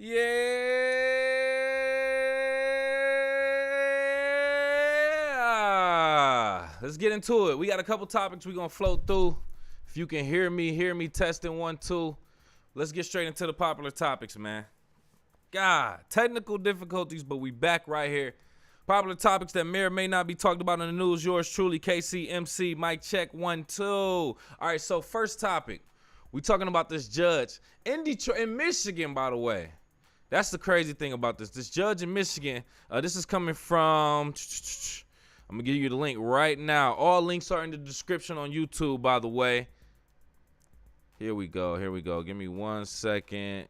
Yeah. Let's get into it. We got a couple topics we're going to float through. If you can hear me, testing 1, 2. Let's get straight into the popular topics, man. God, technical difficulties, but we back right here. Popular topics that may or may not be talked about in the news. Yours truly, KCMC. Mic check 1, 2. All right, so first topic. We talking about this judge in Detroit, in Michigan, by the way. That's the crazy thing about this. This judge in Michigan, this is coming from, I'm going to give you the link right now. All links are in the description on YouTube, by the way. Here we go. Give me 1 second.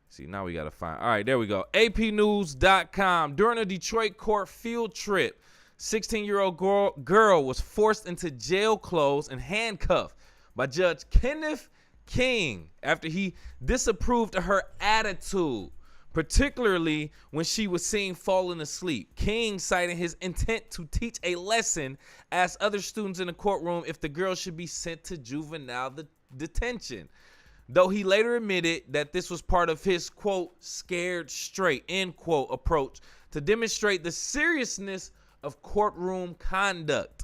See, now we got to find. All right, there we go. APnews.com. During a Detroit court field trip, 16-year-old girl was forced into jail clothes and handcuffed by Judge Kenneth King after he disapproved of her attitude, particularly when she was seen falling asleep. King, citing his intent to teach a lesson, asked other students in the courtroom if the girl should be sent to juvenile detention, though he later admitted that this was part of his, quote, scared straight, end quote, approach to demonstrate the seriousness of courtroom conduct.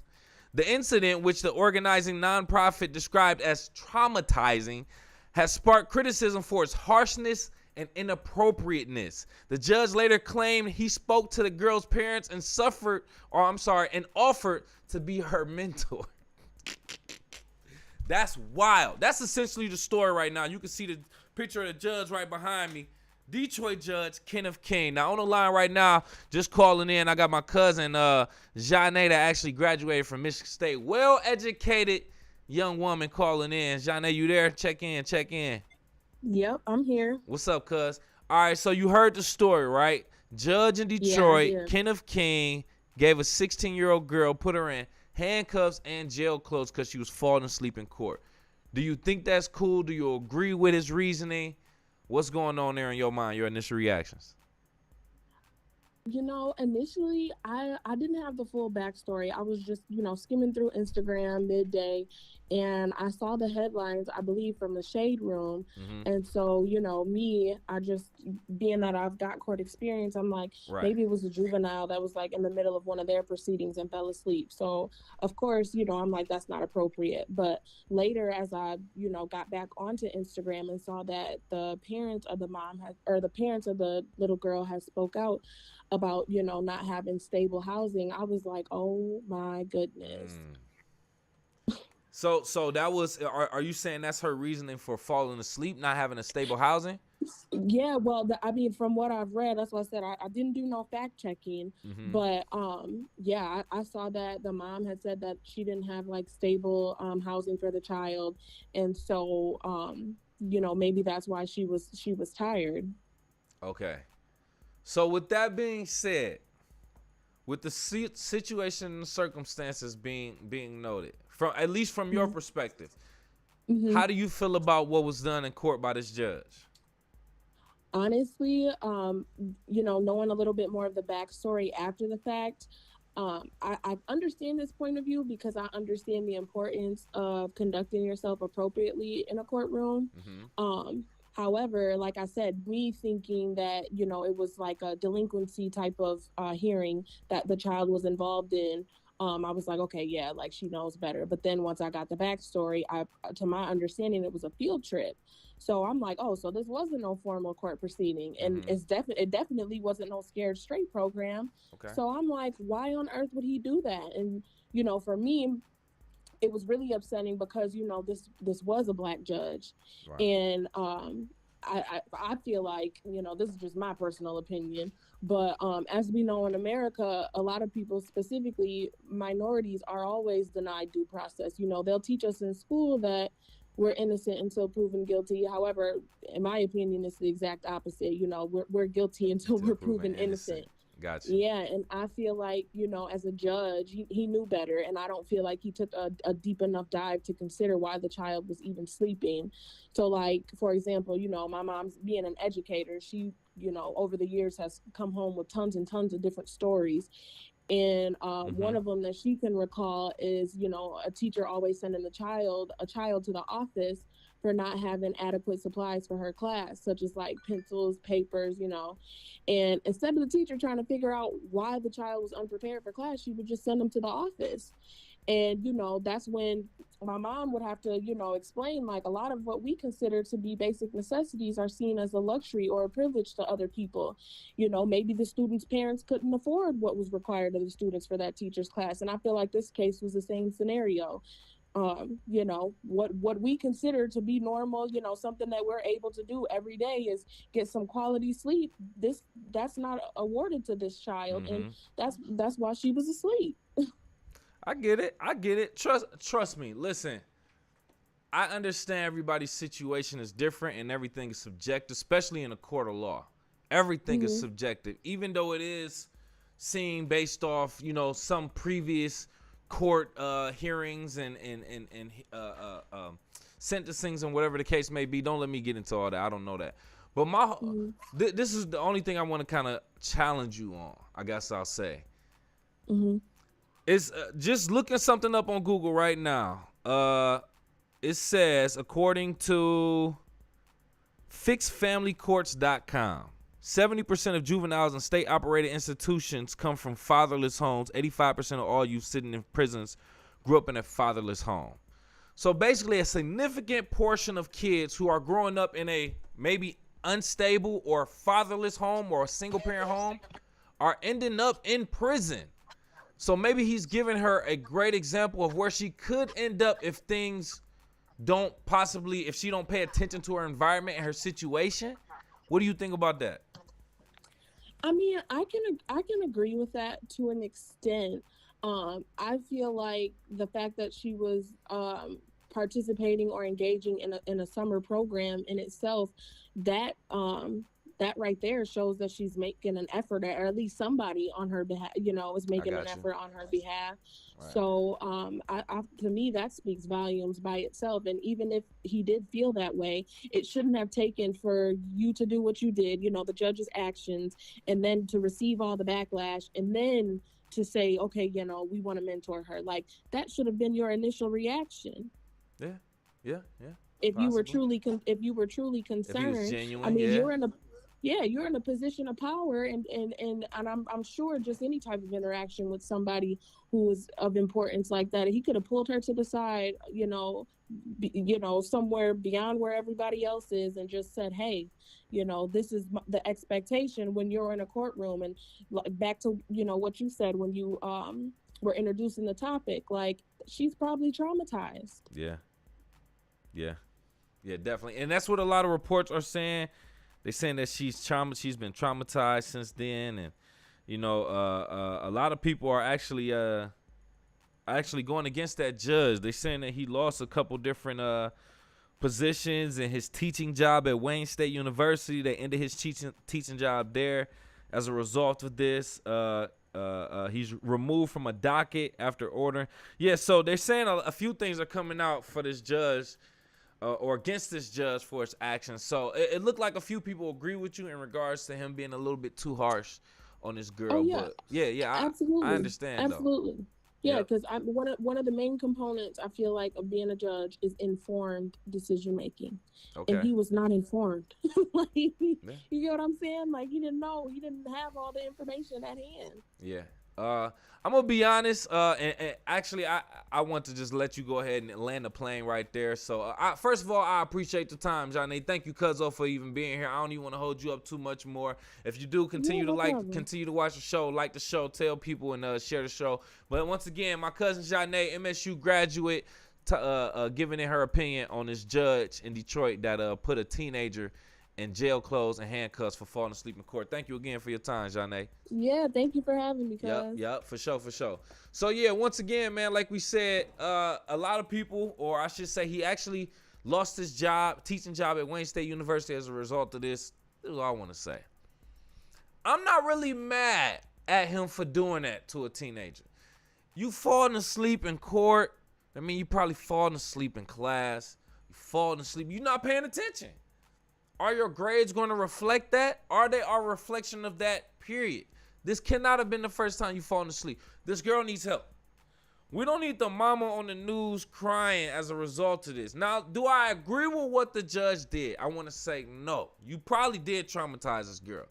The incident, which the organizing nonprofit described as traumatizing, has sparked criticism for its harshness and inappropriateness. The judge later claimed he spoke to the girl's parents and offered to be her mentor. That's wild. That's essentially the story right now. You can see the picture of the judge right behind me. Detroit Judge Kenneth King. Now, on the line right now, just calling in, I got my cousin, Janae, that actually graduated from Michigan State. Well-educated young woman calling in. Janae, you there? Check in. Yep, I'm here. What's up, cuz? All right, so you heard the story, right? Judge in Detroit, Yeah, Kenneth King, gave a 16-year-old girl, put her in handcuffs and jail clothes because she was falling asleep in court. Do you think that's cool? Do you agree with his reasoning? What's going on there in your mind, your initial reactions? Initially, I didn't have the full backstory. I was just, skimming through Instagram midday, and I saw the headlines, I believe, from the Shade Room. Mm-hmm. And so, I just, being that I've got court experience, I'm like, Right. maybe it was a juvenile that was like in the middle of one of their proceedings and fell asleep. So, of course, I'm like, that's not appropriate. But later, as I, got back onto Instagram and saw that the parents of the parents of the little girl had spoke out about not having stable housing, I was like, oh my goodness. So that was, are you saying that's her reasoning for falling asleep, not having a stable housing? Yeah, well, from what I've read, that's why I said I didn't do no fact checking. Mm-hmm. But I saw that the mom had said that she didn't have like stable housing for the child, and so maybe that's why she was tired. Okay. So with that being said, with the situation and the circumstances being noted, at least from your perspective, how do you feel about what was done in court by this judge? Honestly, knowing a little bit more of the backstory after the fact, I understand this point of view because I understand the importance of conducting yourself appropriately in a courtroom. Mm-hmm. However, like I said, me thinking that, it was like a delinquency type of hearing that the child was involved in, I was like, okay, yeah, like she knows better. But then once I got the backstory, to my understanding, it was a field trip. So I'm like, oh, so this wasn't no formal court proceeding, and it definitely wasn't no scared straight program. Okay. So I'm like, why on earth would he do that? And for me, it was really upsetting because this was a Black judge, right. And I feel like this is just my personal opinion, but as we know in America, a lot of people, specifically minorities, are always denied due process. They'll teach us in school that we're innocent until proven guilty. However, in my opinion, it's the exact opposite. We're guilty until we're proven innocent. Gotcha. Yeah, and I feel like, as a judge, he knew better, and I don't feel like he took a deep enough dive to consider why the child was even sleeping. So, like, for example, my mom's being an educator. She, over the years has come home with tons and tons of different stories. And one of them that she can recall is, a teacher always sending a child to the office for not having adequate supplies for her class, such as like pencils, papers, and instead of the teacher trying to figure out why the child was unprepared for class, she would just send them to the office. And that's when my mom would have to explain, like, a lot of what we consider to be basic necessities are seen as a luxury or a privilege to other people. Maybe the students' parents couldn't afford what was required of the students for that teacher's class, and I feel like this case was the same scenario. What we consider to be normal, something that we're able to do every day is get some quality sleep. That's not awarded to this child, and Mm-hmm. that's why she was asleep. I get it. I get it. Trust me. Listen, I understand everybody's situation is different and everything is subjective, especially in a court of law. Everything is subjective, even though it is seen based off, some previous court hearings and sentencings and whatever the case may be. Don't let me get into all that. I don't know that. But this is the only thing I want to kind of challenge you on, I guess I'll say. It's just looking something up on Google right now. It says, according to fixedfamilycourts.com, 70% of juveniles in state-operated institutions come from fatherless homes. 85% of all youth sitting in prisons grew up in a fatherless home. So basically, a significant portion of kids who are growing up in a maybe unstable or fatherless home or a single-parent home are ending up in prison. So maybe he's giving her a great example of where she could end up if things if she don't pay attention to her environment and her situation. What do you think about that? I mean, I can agree with that to an extent. I feel like the fact that she was participating or engaging in a summer program in itself, that that right there shows that she's making an effort, or at least somebody on her behalf, is making an effort on her behalf. Right. So, to me, that speaks volumes by itself. And even if he did feel that way, it shouldn't have taken for you to do what you did, the judge's actions, and then to receive all the backlash, and then to say, okay, we want to mentor her. Like, that should have been your initial reaction. Yeah. If you were truly concerned, if he was genuine, I mean, you're in a position of power, and I'm sure just any type of interaction with somebody who is of importance like that, he could have pulled her to the side, somewhere beyond where everybody else is, and just said, hey, this is the expectation when you're in a courtroom. And back to what you said when you were introducing the topic, like, she's probably traumatized. Yeah, definitely. And that's what a lot of reports are saying. They're saying that she's been traumatized since then. And, a lot of people are actually going against that judge. They're saying that he lost a couple different positions in his teaching job at Wayne State University. They ended his teaching job there as a result of this. He's removed from a docket after ordering. Yeah, so they're saying a few things are coming out for this judge, or against this judge for his actions. So it looked like a few people agree with you in regards to him being a little bit too harsh on this girl. Oh, yeah. But yeah, absolutely. I understand. Absolutely. Though. Yeah, because one of the main components, I feel like, of being a judge is informed decision making. Okay. And he was not informed. You get what I'm saying? Like, he didn't know. He didn't have all the information at hand. Yeah. I'm gonna be honest, and actually, I want to just let you go ahead and land the plane right there. So, first of all, I appreciate the time, Johnny. Thank you, Cuzzo, for even being here. I don't even want to hold you up too much more. If you do, continue to watch the show, like the show, tell people, and share the show. But once again, my cousin Johnny, MSU graduate, giving in her opinion on this judge in Detroit that put a teenager in jail clothes and handcuffs for falling asleep in court. Thank you again for your time, Johnny. Yeah, thank you for having me, cuz. Yep, for sure. So, yeah, once again, man, like we said, a lot of people, or I should say he actually lost his teaching job at Wayne State University as a result of this. This is all I want to say. I'm not really mad at him for doing that to a teenager. You falling asleep in court. I mean, you probably falling asleep in class. You falling asleep. You're not paying attention. Are your grades going to reflect that? Are they a reflection of that? Period. This cannot have been the first time you've fallen asleep. This girl needs help. We don't need the mama on the news crying as a result of this. Now, do I agree with what the judge did? I want to say no. You probably did traumatize this girl.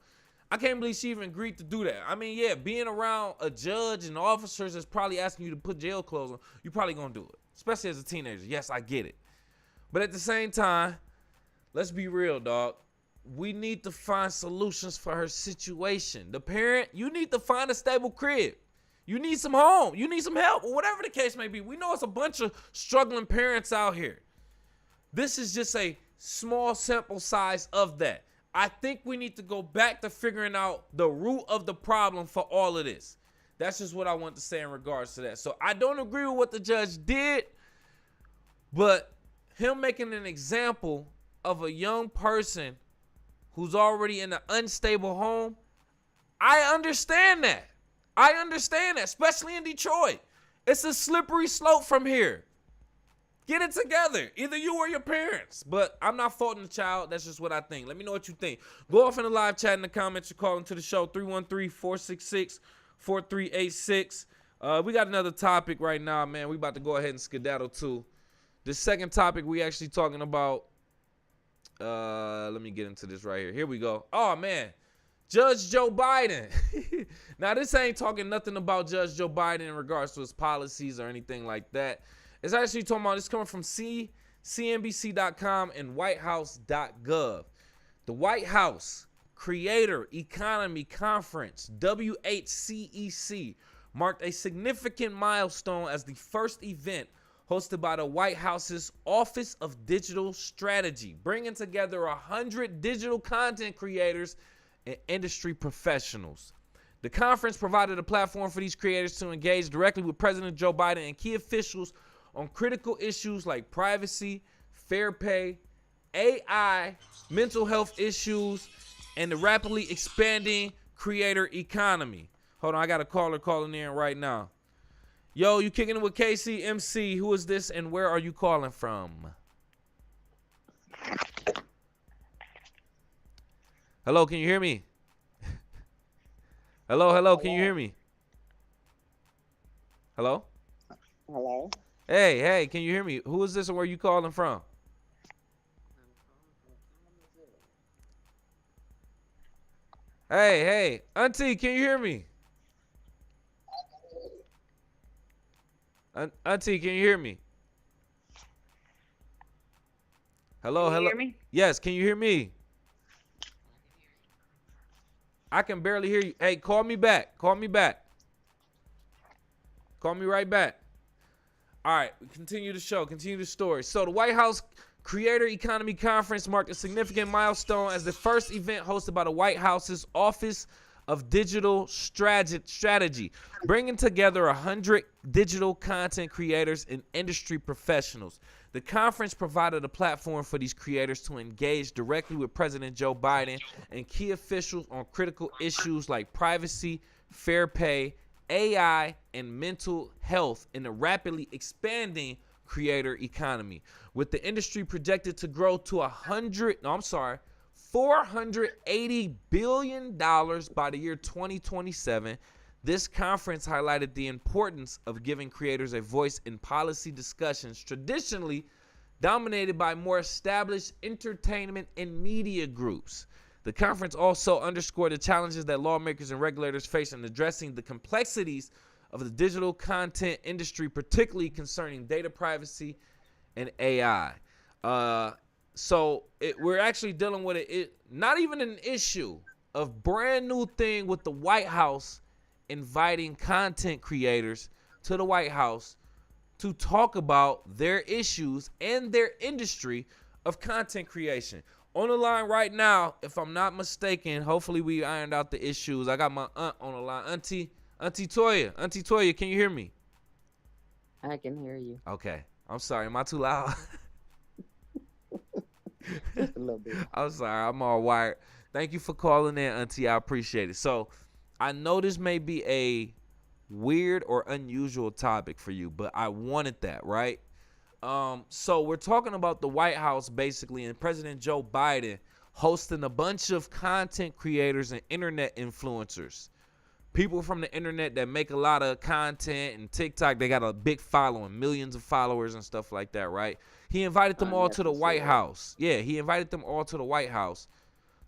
I can't believe she even agreed to do that. I mean, yeah, being around a judge and officers that's probably asking you to put jail clothes on, you're probably going to do it, especially as a teenager. Yes, I get it. But at the same time, let's be real, dog. We need to find solutions for her situation. The parent, you need to find a stable crib. You need some home. You need some help, or whatever the case may be. We know it's a bunch of struggling parents out here. This is just a small sample size of that. I think we need to go back to figuring out the root of the problem for all of this. That's just what I want to say in regards to that. So I don't agree with what the judge did, but him making an example of a young person who's already in an unstable home, I understand that. I understand that, especially in Detroit. It's a slippery slope from here. Get it together, either you or your parents. But I'm not faulting the child. That's just what I think. Let me know what you think. Go off in the live chat in the comments. You're calling to the show, 313-466-4386. We got another topic right now, man. We about to go ahead and skedaddle too. The second topic we actually talking about, let me get into this right here. Here we go. Oh, man. Judge Joe Biden. Now, this ain't talking nothing about Judge Joe Biden in regards to his policies or anything like that. It's actually talking about, it's coming from CNBC.com and WhiteHouse.gov. The White House Creator Economy Conference, WHCEC, marked a significant milestone as the first event hosted by the White House's Office of Digital Strategy, bringing together 100 digital content creators and industry professionals. The conference provided a platform for these creators to engage directly with President Joe Biden and key officials on critical issues like privacy, fair pay, AI, mental health issues, and the rapidly expanding creator economy. Hold on, I got a caller calling in right now. Yo, you kicking it with KC MC. Who is this and where are you calling from? Hello, can you hear me? Hello, can you hear me? Hello? Hello? Hey, can you hear me? Who is this and where are you calling from? Hey, Auntie, can you hear me? Auntie, can you hear me? Hello. Can you hear me? Yes, can you hear me? I can barely hear you. Hey, call me back. Call me right back. All right, continue the show. Continue the story. So the White House Creator Economy Conference marked a significant milestone as the first event hosted by the White House's Office of Digital Strategy, bringing together 100 digital content creators and industry professionals. The conference provided a platform for these creators to engage directly with President Joe Biden and key officials on critical issues like privacy, fair pay, AI, and mental health in the rapidly expanding creator economy. With the industry projected to grow to $480 billion by the year 2027, this conference highlighted the importance of giving creators a voice in policy discussions traditionally dominated by more established entertainment and media groups. The conference also underscored the challenges that lawmakers and regulators face in addressing the complexities of the digital content industry, particularly concerning data privacy and AI. We're actually dealing with not even an issue of brand new thing with the White House inviting content creators to the White House to talk about their issues and their industry of content creation. On the line right now, if I'm not mistaken, hopefully we ironed out the issues. I got my aunt on the line. Auntie Toya, can you hear me? I can hear you. Okay. I'm sorry. Am I too loud? Just a little bit. I'm sorry. I'm all wired. Thank you for calling in, Auntie. I appreciate it. So I know this may be a weird or unusual topic for you, but I wanted that, right? So we're talking about the White House basically and President Joe Biden hosting a bunch of content creators and internet influencers people from the internet that make a lot of content and TikTok, they got a big following, millions of followers and stuff like that, right? He invited them all to the White House. Yeah, he invited them all to the White House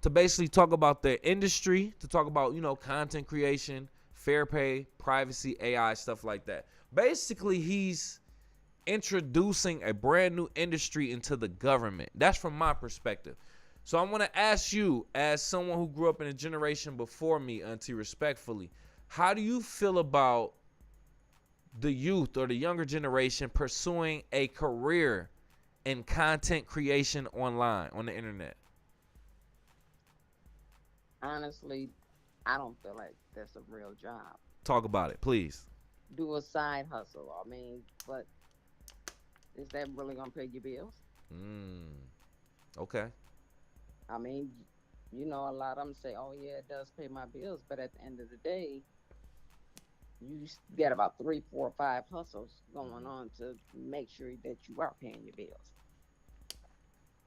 to basically talk about their industry, to talk about, content creation, fair pay, privacy, AI, stuff like that. Basically, he's introducing a brand new industry into the government. That's from my perspective. So I want to ask you, as someone who grew up in a generation before me, Auntie, respectfully, how do you feel about the youth or the younger generation pursuing a career in content creation online, on the internet? Honestly, I don't feel like that's a real job. Talk about it, please. Do a side hustle. I mean, but is that really gonna pay your bills? Okay. I mean, a lot of them say, "Oh yeah, it does pay my bills," but at the end of the day, you get about 3, 4, 5 hustles going on to make sure that you are paying your bills.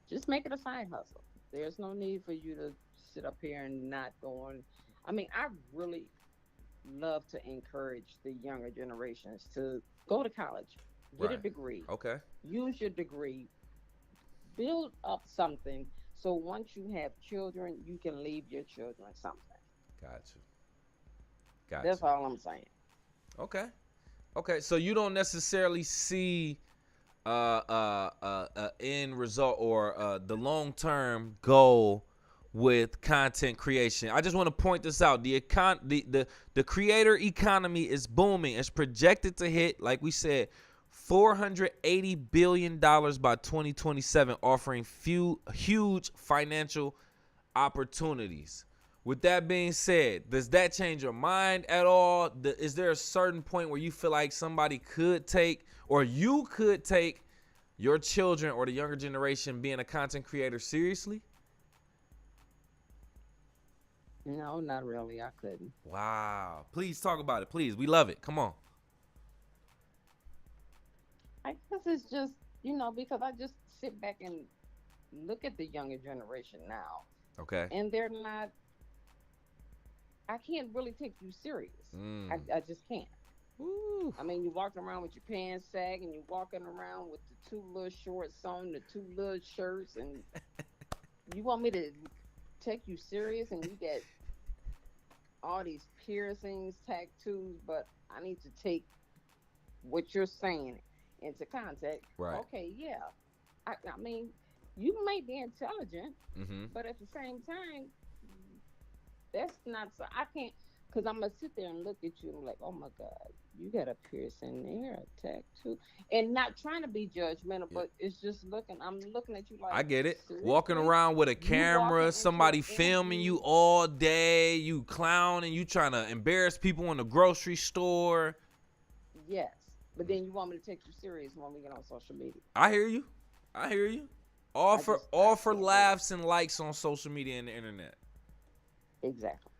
Just make it a side hustle. There's no need for you to sit up here and not going. I mean, I really love to encourage the younger generations to go to college, get a degree. Okay. Use your degree, build up something, so once you have children, you can leave your children something. Gotcha. That's all I'm saying. Okay. So you don't necessarily see end result or the long-term goal with content creation. I just want to point this out. The creator economy is booming. It's projected to hit, like we said, $480 billion by 2027, offering huge financial opportunities. With that being said, does that change your mind at all? Is there a certain point where you feel like somebody could take, or you could take, your children or the younger generation being a content creator seriously? No, not really. I couldn't. Wow. Please talk about it. Please. We love it. Come on. I guess it's just, because I just sit back and look at the younger generation now. Okay. And they're not, I can't really take you serious. I just can't. Ooh. I mean, you walking around with your pants sagging, and you walking around with the 2 little shorts on, the 2 little shirts, and you want me to take you serious, and you get all these piercings, tattoos, but I need to take what you're saying into context. Right. Okay, yeah. I mean, you may be intelligent, Mm-hmm. but at the same time, that's not so. I can't, because I'm going to sit there and look at you and be like, oh my God, you got a piercing there, a tattoo. And not trying to be judgmental, but it's just I'm looking at you like, I get it. seriously? Walking around with a camera, somebody filming you all day, you clowning, you trying to embarrass people in the grocery store. Yes. But then you want me to take you serious when we get on social media. I hear you. All for laughs and likes on social media and the internet. Exactly.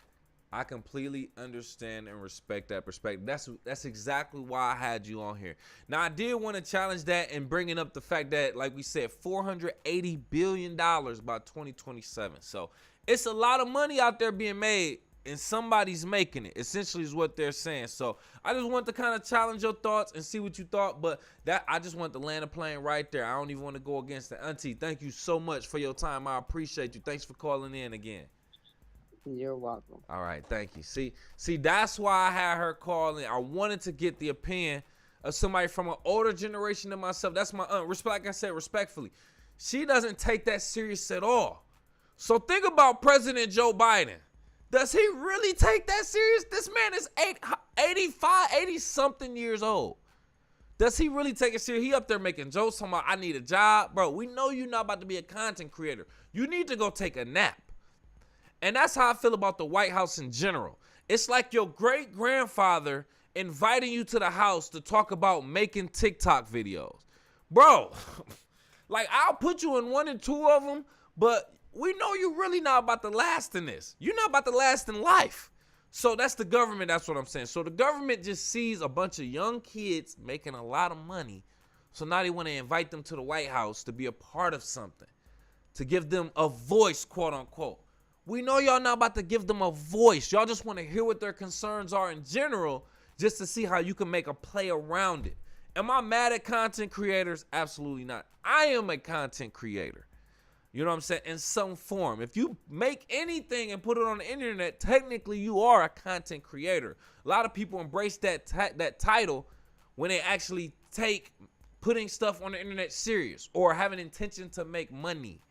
I completely understand and respect that perspective. That's exactly why I had you on here. Now, I did want to challenge that and bringing up the fact that, like we said, $480 billion by 2027. So it's a lot of money out there being made, and somebody's making it, essentially is what they're saying. So I just want to kind of challenge your thoughts and see what you thought, but that I just want to land a plane right there. I don't even want to go against it. Auntie, thank you so much for your time. I appreciate you. Thanks for calling in again. You're welcome. All right, thank you. See, that's why I had her call in. I wanted to get the opinion of somebody from an older generation than myself. That's my aunt. Like I said, respectfully, she doesn't take that serious at all. So think about President Joe Biden. Does he really take that serious? This man is 80-something years old. Does he really take it serious? He up there making jokes talking about, I need a job. Bro, we know you're not about to be a content creator. You need to go take a nap. And that's how I feel about the White House in general. It's like your great-grandfather inviting you to the house to talk about making TikTok videos. Bro, like I'll put you in 1 and 2 of them, but we know you're really not about to last in this. You're not about to last in life. So that's the government. That's what I'm saying. So the government just sees a bunch of young kids making a lot of money. So now they want to invite them to the White House to be a part of something, to give them a voice, quote unquote. We know y'all not about to give them a voice. Y'all just want to hear what their concerns are in general, just to see how you can make a play around it. Am I mad at content creators? Absolutely not. I am a content creator. You know what I'm saying? In some form. If you make anything and put it on the internet, technically you are a content creator. A lot of people embrace that title when they actually take putting stuff on the internet serious or have an intention to make money.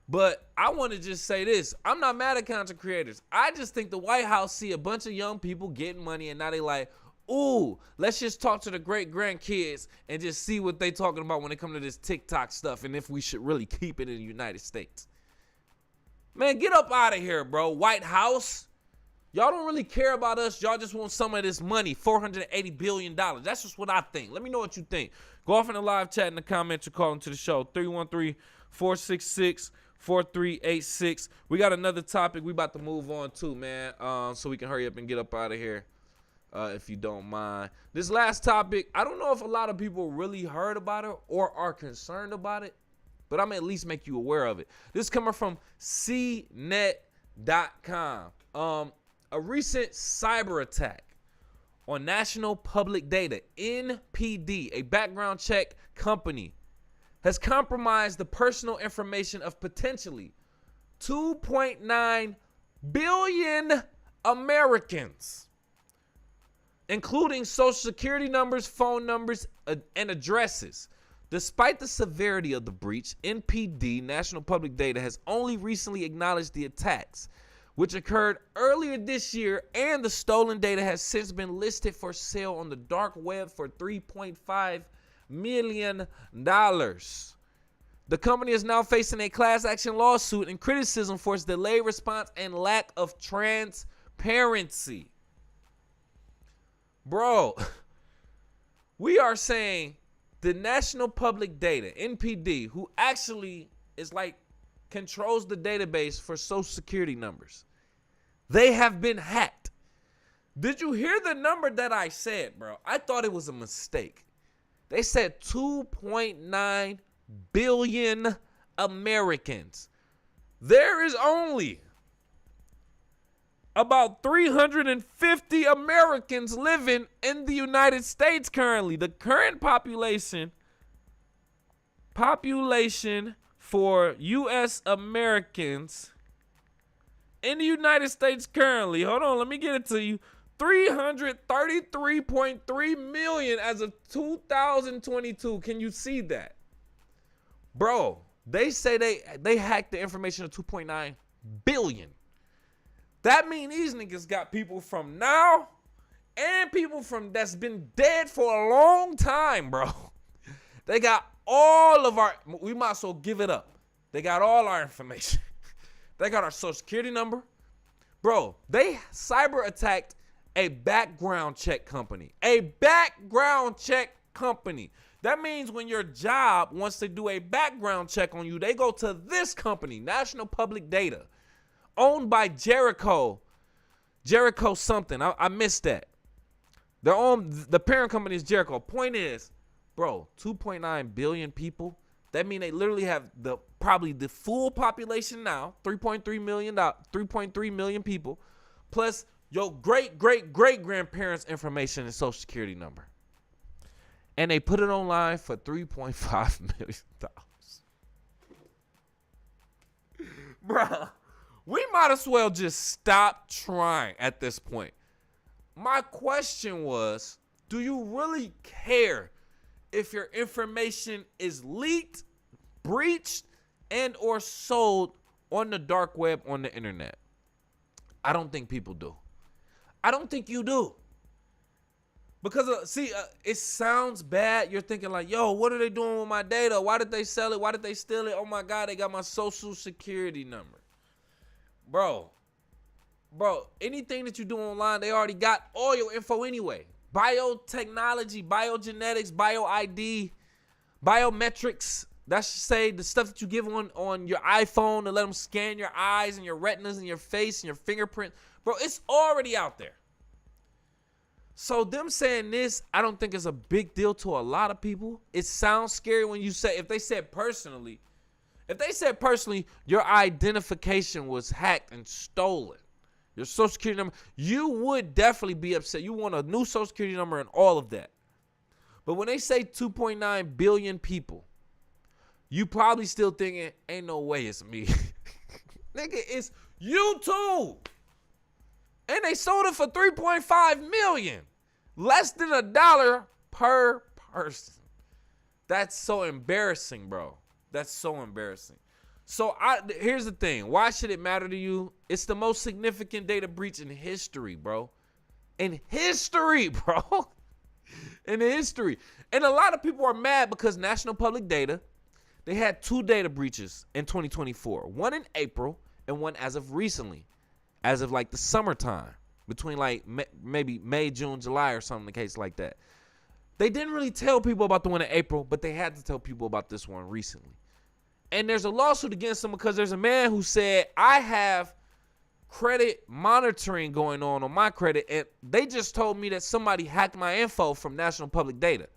But I want to just say this. I'm not mad at content creators. I just think the White House see a bunch of young people getting money and now they like, ooh, let's just talk to the great grandkids and just see what they talking about when it comes to this TikTok stuff and if we should really keep it in the United States. Man, get up out of here, bro. White House. Y'all don't really care about us. Y'all just want some of this money, $480 billion. That's just what I think. Let me know what you think. Go off in the live chat in the comments or call into the show, 313-466-4386. We got another topic we about to move on to, man, so we can hurry up and get up out of here, if you don't mind. This last topic, I don't know if a lot of people really heard about it or are concerned about it, but I'm at least make you aware of it. This is coming from CNET.com. A recent cyber attack on National Public Data, NPD, a background check company, has compromised the personal information of potentially 2.9 billion Americans, including social security numbers, phone numbers, and addresses. Despite the severity of the breach, NPD, National Public Data, has only recently acknowledged the attacks, which occurred earlier this year, and the stolen data has since been listed for sale on the dark web for $3.5 million. The company is now facing a class action lawsuit and criticism for its delayed response and lack of transparency. Bro, we are saying the National Public Data, NPD, who actually is like controls the database for social security numbers, they have been hacked. Did you hear the number that I said, bro? I thought it was a mistake. They said 2.9 billion Americans. There is only about 350 Americans living in the United States currently. The current population for U.S. Americans in the United States currently, hold on, let me get it to you, 333.3 million as of 2022. Can you see that? Bro, they say they hacked the information of 2.9 billion. That means these niggas got people from now and people from that's been dead for a long time, bro. They got all of our, we might as well give it up. They got all our information. They got our social security number. Bro, they cyber attacked a background check company. A background check company. That means when your job wants to do a background check on you, they go to this company, National Public Data, owned by Jericho something. I missed that. The parent company is Jericho. Point is, bro, 2.9 billion people. That means they literally have probably the full population now, 3.3 million people, plus your great grandparents' information and social security number. And they put it online for $3.5 million. Bruh, we might as well just stop trying at this point. My question was, do you really care if your information is leaked, breached, and or sold on the dark web on the internet? I don't think people do. I don't think you do. Because, it sounds bad. You're thinking like, yo, what are they doing with my data? Why did they sell it? Why did they steal it? Oh, my God, they got my social security number. Bro, anything that you do online, they already got all your info anyway. Biotechnology, biogenetics, bio-ID, biometrics. That should say the stuff that you give on your iPhone to let them scan your eyes and your retinas and your face and your fingerprint. Bro, it's already out there. So them saying this, I don't think is a big deal to a lot of people. It sounds scary when you say, if they said personally, If they said personally your identification was hacked and stolen, your social security number, you would definitely be upset. You want a new social security number and all of that. But when they say 2.9 billion people, you probably still thinking, ain't no way it's me. Nigga, it's YouTube. And they sold it for $3.5 million. Less than $1 per person. That's so embarrassing, bro. That's so embarrassing. So here's the thing. Why should it matter to you? It's the most significant data breach in history, bro. In history, bro. In history. And a lot of people are mad because National Public Data, they had 2 data breaches in 2024. One in April and one as of recently. As of like the summertime. Between like maybe May, June, July or something, the case like that. They didn't really tell people about the one in April, but they had to tell people about this one recently. And there's a lawsuit against them because there's a man who said, I have credit monitoring going on my credit, and they just told me that somebody hacked my info from National Public Data.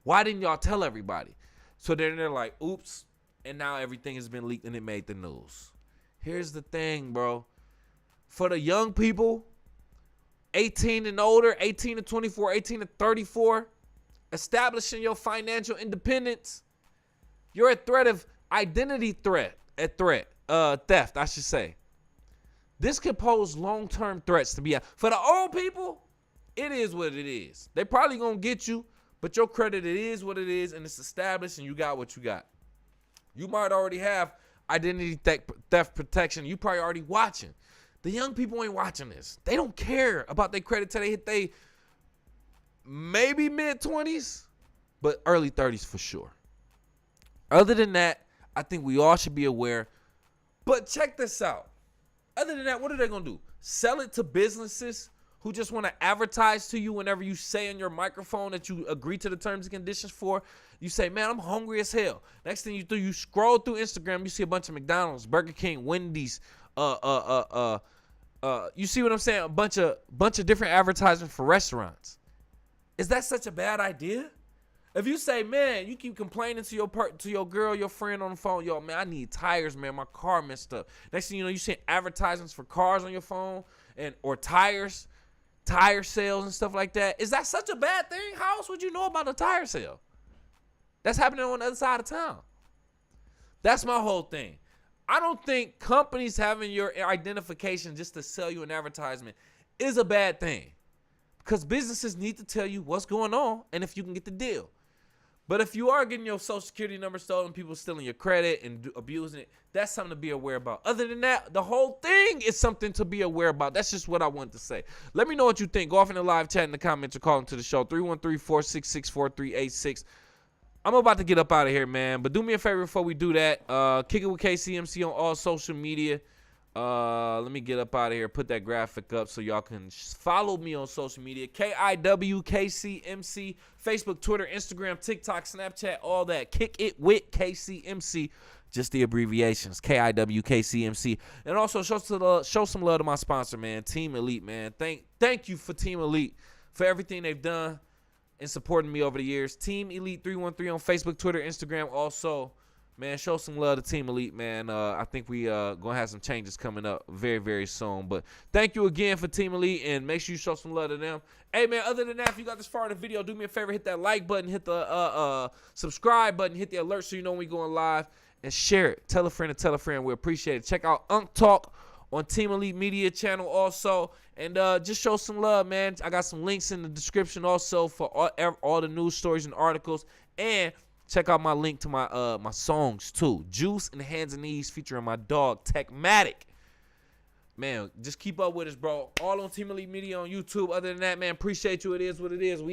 Why didn't y'all tell everybody? So then they're like, oops, and now everything has been leaked and it made the news. Here's the thing, bro. For the young people, 18 and older, 18 to 24, 18 to 34, establishing your financial independence, you're a threat of identity theft, I should say. This could pose long-term threats to be out. For the old people, it is what it is. They probably gonna get you, but your credit, it is what it is, and it's established, and you got what you got. You might already have identity theft protection. You probably already watching. The young people ain't watching this. They don't care about their credit till they hit they maybe mid-20s, but early 30s for sure. Other than that, I think we all should be aware. But check this out. Other than that, what are they going to do? Sell it to businesses who just want to advertise to you whenever you say in your microphone that you agree to the terms and conditions for. You say, man, I'm hungry as hell. Next thing you do, you scroll through Instagram, you see a bunch of McDonald's, Burger King, Wendy's, you see what I'm saying? A bunch of different advertisements for restaurants. Is that such a bad idea? If you say, man, you keep complaining to your girl, your friend on the phone, yo, man, I need tires, man, my car messed up. Next thing you know, you see advertisements for cars on your phone or tires, tire sales and stuff like that. Is that such a bad thing? How else would you know about a tire sale? That's happening on the other side of town. That's my whole thing. I don't think companies having your identification just to sell you an advertisement is a bad thing. Because businesses need to tell you what's going on and if you can get the deal. But if you are getting your social security number stolen, people stealing your credit and abusing it, that's something to be aware about. Other than that, the whole thing is something to be aware about. That's just what I want to say. Let me know what you think. Go off in the live chat in the comments or call into the show, 313-466-4386. I'm about to get up out of here, man. But do me a favor before we do that. Kick it with KCMC on all social media. Let me get up out of here. Put that graphic up so y'all can follow me on social media. KIWKCMC. Facebook, Twitter, Instagram, TikTok, Snapchat, all that. Kick it with KCMC. Just the abbreviations. KIWKCMC. And also show some love to my sponsor, man. Team Elite, man. Thank you for Team Elite for everything they've done and supporting me over the years. Team Elite 313 on Facebook, Twitter, Instagram. Also, man, show some love to Team Elite, man. I think we gonna have some changes coming up very, very soon. But thank you again for Team Elite, and make sure you show some love to them. Hey, man, other than that, if you got this far in the video, do me a favor, hit that like button, hit the subscribe button, hit the alert so you know when we going live, and share it. Tell a friend and tell a friend. We appreciate it. Check out Unk Talk on Team Elite Media channel also. And just show some love, man. I got some links in the description also for all the news stories and articles. And check out my link to my my songs too. Juice and Hands and Knees featuring my dog Techmatic. Man, just keep up with us, bro. All on Team Elite Media on YouTube. Other than that, man, appreciate you. It is what it is. We